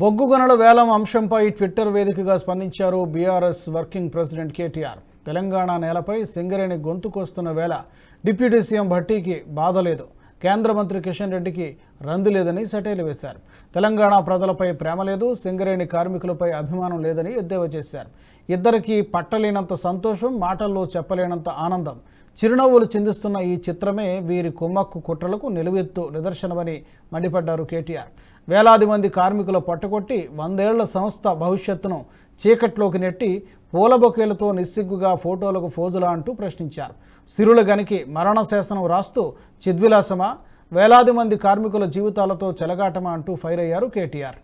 బొగ్గు గనుల వేలం అంశంపై ట్విట్టర్ వేదికగా స్పందించారు BRS working president KTR. Telangana నేలపై సింగరేణి గొంతుకొస్తున్న వేళ డిప్యూటీ సీఎం భట్టీకి బాధ లేదు, కేంద్ర మంత్రి కిషన్ రెడ్డికి రంది లేదని సెటైలు వేశారు. తెలంగాణ ప్రజలపై ప్రేమ లేదు, సింగరేణి కార్మికులపై అభిమానం లేదని ఎద్దేవా చేశారు. ఇద్దరికీ పట్టలేనంత సంతోషం, మాటల్లో చెప్పలేనంత ఆనందం, చిరునవ్వులు చిందిస్తున్న ఈ చిత్రమే వీరి కుమ్మక్కు కుట్రలకు నిలువెత్తు నిదర్శనమని మండిపడ్డారు కేటీఆర్. వేలాది మంది కార్మికుల పట్టుకొట్టి 100 ఏళ్ల సంస్థ భవిష్యత్తును చీకట్లోకి నెట్టి పూల బొకేలతో నిస్సిగ్గుగా ఫోటోలకు ఫోజులా అంటూ ప్రశ్నించారు. సిరుల గనికి మరణ శాసనం రాస్తూ చిద్విలాసమా, వేలాది మంది కార్మికుల జీవితాలతో చెలగాటమా అంటూ ఫైర్ అయ్యారు కేటీఆర్.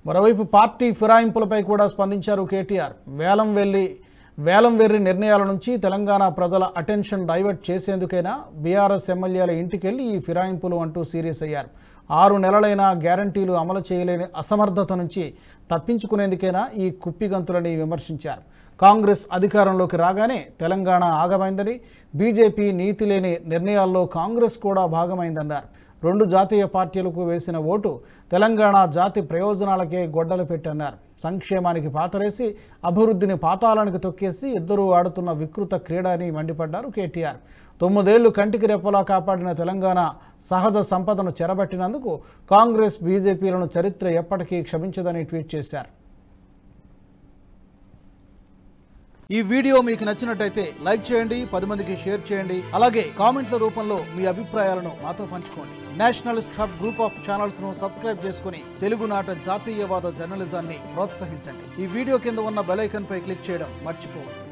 మరోవైపు పార్టీ ఫిరాయింపులపై కూడా స్పందించారు కేటీఆర్. వేలం వెర్రి నిర్ణయాల నుంచి తెలంగాణ ప్రజల అటెన్షన్ డైవర్ట్ చేసేందుకైనా బీఆర్ఎస్ ఎమ్మెల్యేల ఇంటికెళ్లి ఈ ఫిరాయింపులు అంటూ సీరియస్ అయ్యారు. 6 నెలలైనా గ్యారంటీలు అమలు చేయలేని అసమర్థత నుంచి తప్పించుకునేందుకైనా ఈ కుప్పిగంతులని విమర్శించారు. కాంగ్రెస్ అధికారంలోకి రాగానే తెలంగాణ ఆగమైందని, బీజేపీ నీతి లేని నిర్ణయాల్లో కాంగ్రెస్ కూడా భాగమైందన్నారు. 2 జాతీయ పార్టీలకు వేసిన ఓటు తెలంగాణ జాతి ప్రయోజనాలకే గొడ్డలు పెట్టన్నారు. సంక్షేమానికి పాతరేసి అభివృద్ధిని పాతాళానికి తొక్కేసి ఇద్దరూ ఆడుతున్న వికృత క్రీడ అని మండిపడ్డారు కేటీఆర్. 9 ఏళ్లు కంటికి రెప్పలా కాపాడిన తెలంగాణ సహజ సంపదను చెరబట్టినందుకు కాంగ్రెస్ బీజేపీలను చరిత్ర ఎప్పటికీ క్షమించదని ట్వీట్ చేశారు. ఈ వీడియో మీకు నచ్చినట్టయితే లైక్ చేయండి, 10 మందికి షేర్ చేయండి. అలాగే కామెంట్ల రూపంలో మీ అభిప్రాయాలను మాతో పంచుకోండి. Nationalist hub group of channels ను సబ్స్క్రైబ్ చేసుకుని తెలుగునాట జాతీయవాద జర్నలిజాన్ని ప్రోత్సహించండి. ఈ వీడియో కింద ఉన్న బెల్ ఐకాన్ పై క్లిక్ చేయడం మర్చిపోవద్దు.